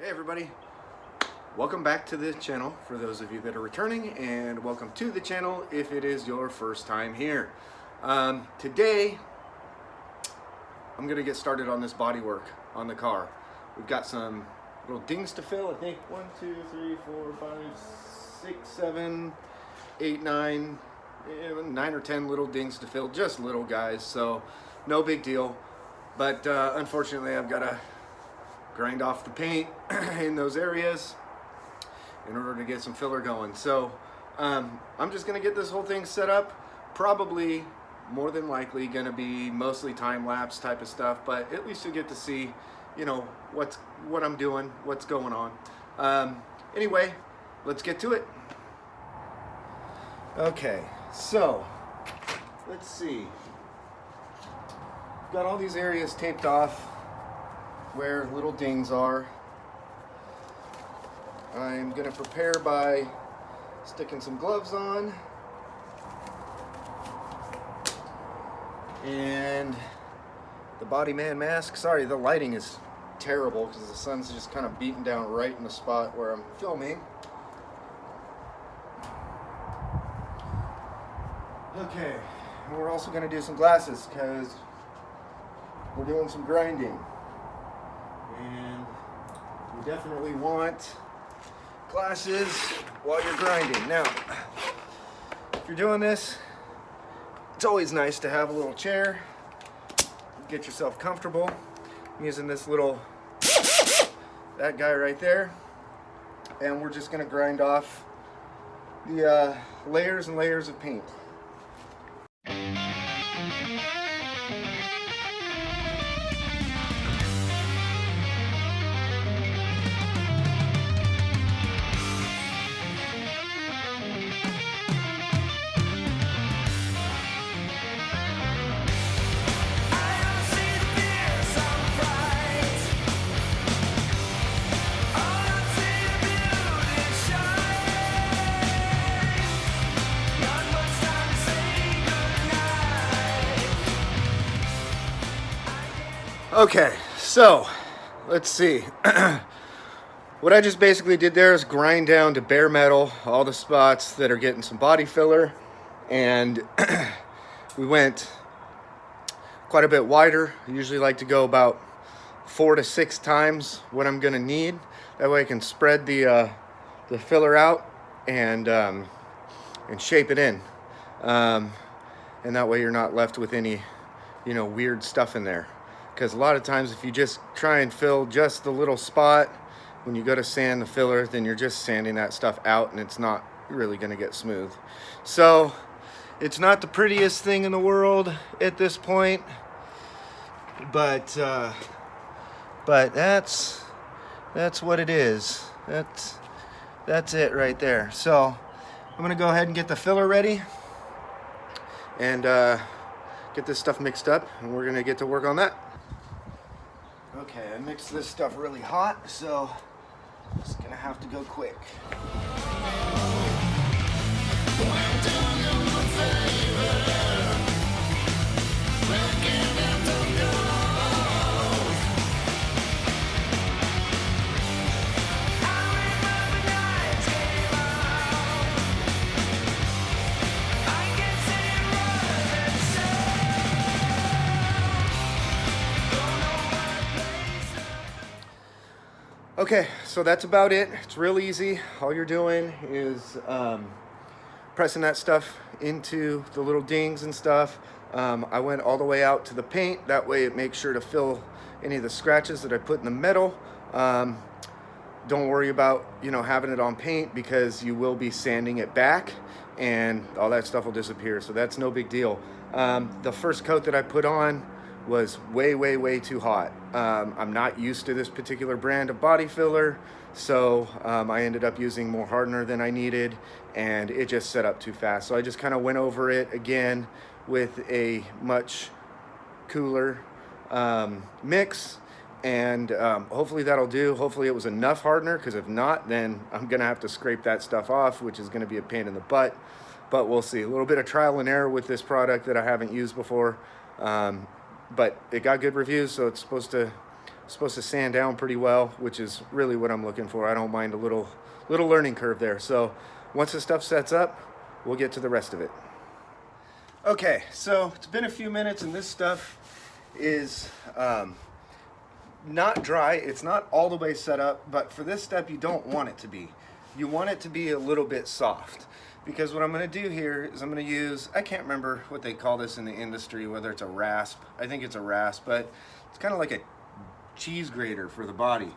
Hey everybody, welcome back to the channel for those of you that are returning, and welcome to the channel if it is your first time here. Today I'm gonna get started on this body work on the car. We've got some little dings to fill. I think 1, 2, 3, 4, 5, 6, 7, 8, 9, 9 or 10 little dings to fill, just little guys, so no big deal. But unfortunately I've got to grind off the paint in those areas in order to get some filler going. So I'm just gonna get this whole thing set up. Probably, more than likely, gonna be mostly time-lapse type of stuff, but at least you'll get to see, you know, what I'm doing, what's going on. Anyway, let's get to it. Okay, so let's see. Got all these areas taped off where little dings are. I'm gonna prepare by sticking some gloves on and the Body Man mask. Sorry, the lighting is terrible because the sun's just kind of beating down right in the spot where I'm filming. Okay, and we're also gonna do some glasses because we're doing some grinding. And you definitely want glasses while you're grinding. Now, if you're doing this, it's always nice to have a little chair. Get yourself comfortable. I'm using this that guy right there. And we're just gonna grind off the layers and layers of paint. Okay, so let's see. What I just basically did there is grind down to bare metal all the spots that are getting some body filler, and we went quite a bit wider. I usually like to go about 4 to 6 times what I'm gonna need. That way I can spread the filler out and shape it in, and that way you're not left with any, you know, weird stuff in there. Because a lot of times if you just try and fill just the little spot, when you go to sand the filler, then you're just sanding that stuff out and it's not really gonna get smooth. So it's not the prettiest thing in the world at this point, but that's what it is. That's it right there. So I'm gonna go ahead and get the filler ready and get this stuff mixed up, and we're gonna get to work on that. Okay, I mixed this stuff really hot, so it's gonna have to go quick. Okay, so that's about it. It's real easy. All you're doing is pressing that stuff into the little dings and stuff. I went all the way out to the paint. That way it makes sure to fill any of the scratches that I put in the metal. Don't worry about, you know, having it on paint because you will be sanding it back and all that stuff will disappear. So that's no big deal. The first coat that I put on was way too hot. I'm not used to this particular brand of body filler, so I ended up using more hardener than I needed, and it just set up too fast. So I just kind of went over it again with a much cooler mix, and hopefully that'll do. Hopefully it was enough hardener, because if not, then I'm gonna have to scrape that stuff off, which is gonna be a pain in the butt, but we'll see. A little bit of trial and error with this product that I haven't used before. But it got good reviews, so it's supposed to supposed to sand down pretty well, which is really what I'm looking for. I don't mind a little learning curve there. So once the stuff sets up, we'll get to the rest of it. Okay, so it's been a few minutes and this stuff is not dry. It's not all the way set up, but for this step, you don't want it to be. You want it to be a little bit soft, because what I'm going to do here is I'm going to use, I can't remember what they call this in the industry, whether it's a rasp. I think it's a rasp, but it's kind of like a cheese grater for the body.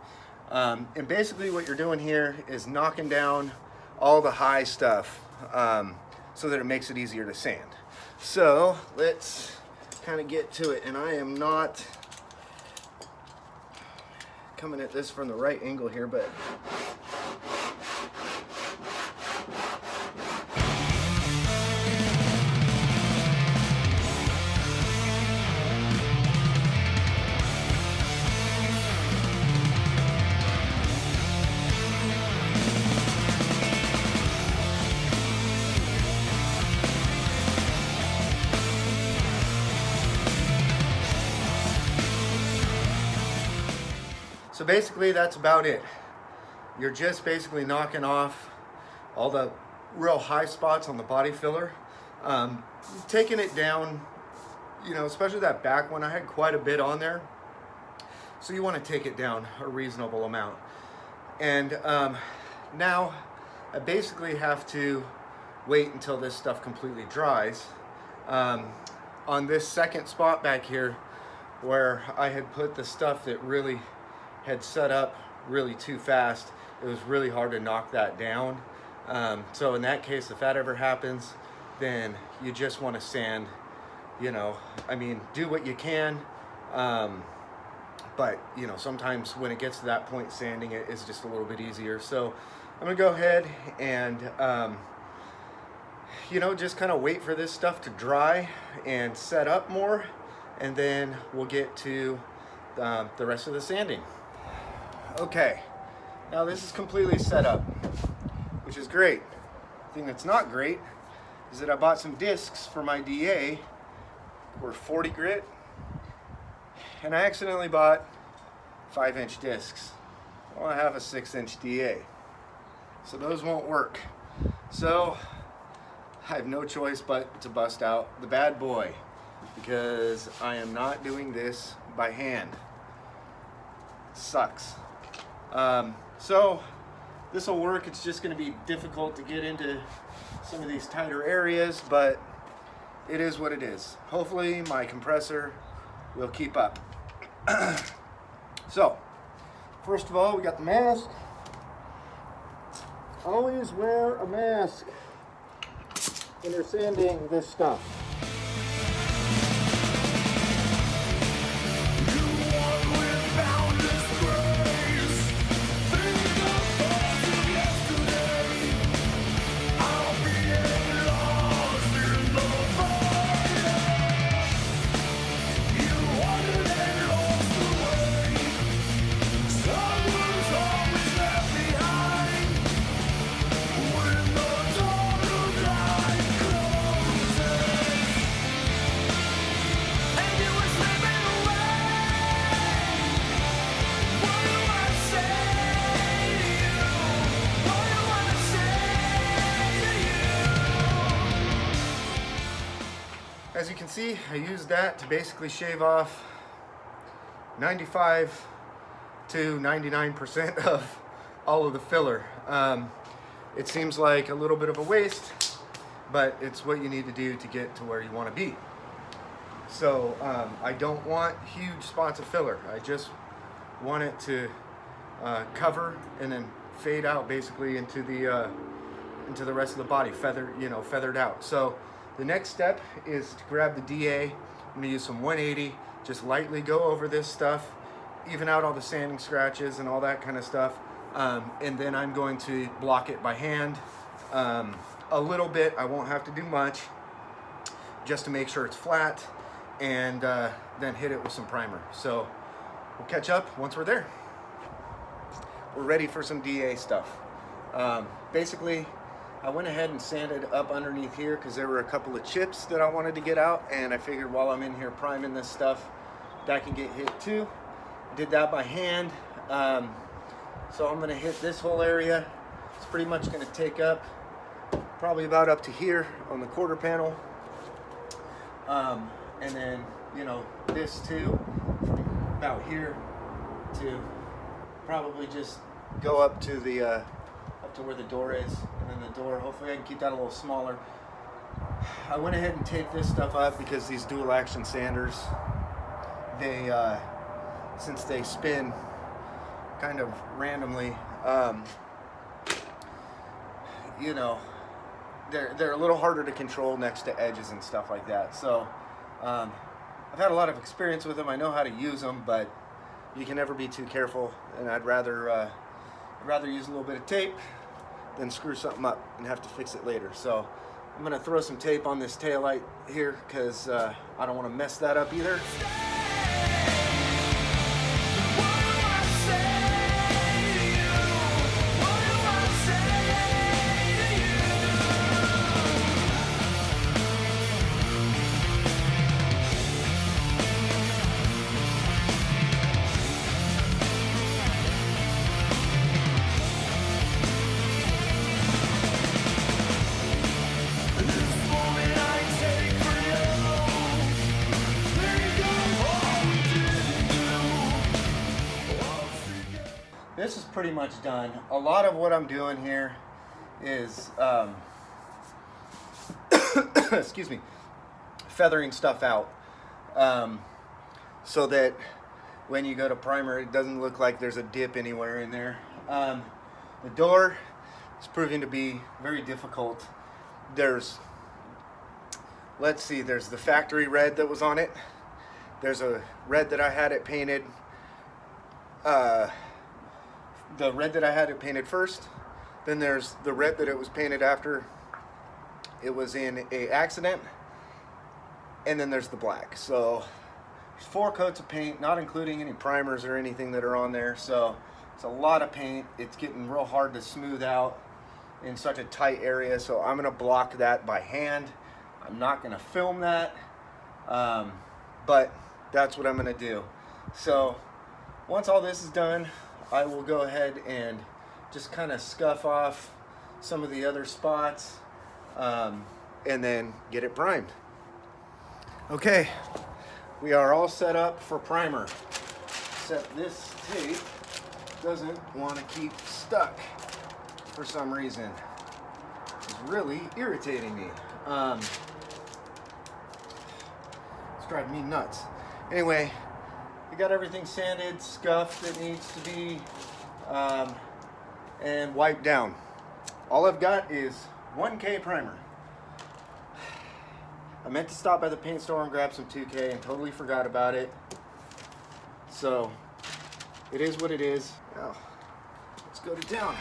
And basically what you're doing here is knocking down all the high stuff so that it makes it easier to sand. So let's kind of get to it, and I am not coming at this from the right angle here, but so basically that's about it. You're just basically knocking off all the real high spots on the body filler, taking it down, you know, especially that back one. I had quite a bit on there, so you want to take it down a reasonable amount. And now I basically have to wait until this stuff completely dries. On this second spot back here where I had put the stuff that really had set up really too fast, it was really hard to knock that down. So in that case, if that ever happens, then you just want to sand, you know, I mean, do what you can. But, you know, sometimes when it gets to that point, sanding it is just a little bit easier. So I'm going to go ahead and, you know, just kind of wait for this stuff to dry and set up more. And then we'll get to the rest of the sanding. Okay, now this is completely set up, which is great. The thing that's not great is that I bought some discs for my DA. Were 40 grit, and I accidentally bought 5-inch discs. I want to have a 6-inch DA, so those won't work. So I have no choice but to bust out the bad boy, because I am not doing this by hand. It sucks. So this will work. It's just going to be difficult to get into some of these tighter areas, but it is what it is. Hopefully my compressor will keep up. So first of all, we got the mask. Always wear a mask when you're sanding this stuff. As you can see, I used that to basically shave off 95 to 99% of all of the filler. It seems like a little bit of a waste, but it's what you need to do to get to where you want to be. So I don't want huge spots of filler. I just want it to cover and then fade out basically into the rest of the body, feathered out. So the next step is to grab the DA. I'm going to use some 180, just lightly go over this stuff, even out all the sanding scratches and all that kind of stuff. And then I'm going to block it by hand a little bit. I won't have to do much, just to make sure it's flat, and then hit it with some primer. So we'll catch up once we're there. We're ready for some DA stuff. Basically, I went ahead and sanded up underneath here because there were a couple of chips that I wanted to get out, and I figured while I'm in here priming this stuff, that can get hit too. Did that by hand. So I'm gonna hit this whole area. It's pretty much gonna take up probably about up to here on the quarter panel. And then, you know, this too, from about here to probably just go up to the up to where the door is, and then the door, hopefully I can keep that a little smaller. I went ahead and taped this stuff up because these dual action sanders, they since they spin kind of randomly, you know, they're a little harder to control next to edges and stuff like that. So I've had a lot of experience with them. I know how to use them, but you can never be too careful, and I'd rather use a little bit of tape than screw something up and have to fix it later. So I'm gonna throw some tape on this taillight here because I don't want to mess that up either. This is pretty much done. A lot of what I'm doing here is, excuse me, feathering stuff out so that when you go to primer, it doesn't look like there's a dip anywhere in there. The door is proving to be very difficult. There's, let's see, there's the factory red that was on it. There's a red that I had it painted. The red that I had it painted first, then there's the red that it was painted after it was in a accident, and then there's the black. So there's 4 coats of paint, not including any primers or anything that are on there. So it's a lot of paint. It's getting real hard to smooth out in such a tight area, so I'm gonna block that by hand. I'm not gonna film that, but that's what I'm gonna do. So once all this is done, I will go ahead and just kind of scuff off some of the other spots and then get it primed. Okay, we are all set up for primer, except this tape doesn't want to keep stuck for some reason. It's really irritating me. It's driving me nuts. Anyway, we got everything sanded, scuffed that needs to be, and wiped down. All I've got is 1K primer. I meant to stop by the paint store and grab some 2K and totally forgot about it. So it is what it is. Now, let's go to town.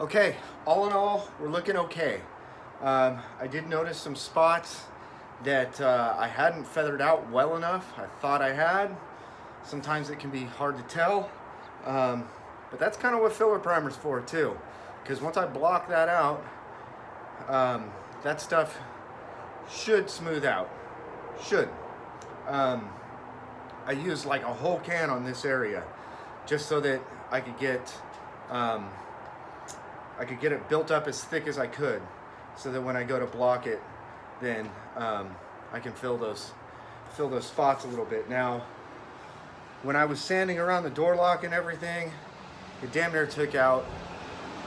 Okay, all in all, we're looking okay. I did notice some spots that I hadn't feathered out well enough. I thought I had. Sometimes it can be hard to tell, but that's kind of what filler primer's for too. Because once I block that out, that stuff should smooth out. Should. I used like a whole can on this area just so that I could get it built up as thick as I could, so that when I go to block it, then I can fill those spots a little bit. Now, when I was sanding around the door lock and everything, it damn near took out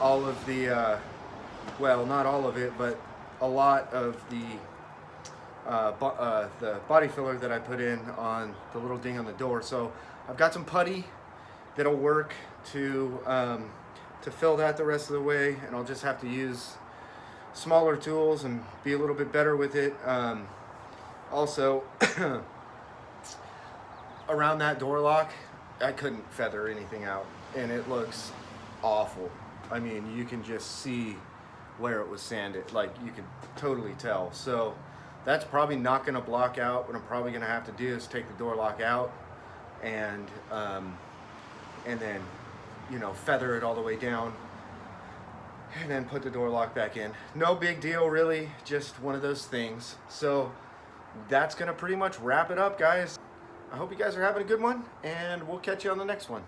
all of the, well, not all of it, but a lot of the the body filler that I put in on the little ding on the door. So I've got some putty that'll work to fill that the rest of the way, and I'll just have to use smaller tools and be a little bit better with it. Also, around that door lock, I couldn't feather anything out, and it looks awful. I mean, you can just see where it was sanded, like you could totally tell. So that's probably not going to block out. What I'm probably going to have to do is take the door lock out and then, you know, feather it all the way down and then put the door lock back in. No big deal, really, just one of those things. So that's going to pretty much wrap it up, guys. I hope you guys are having a good one, and we'll catch you on the next one.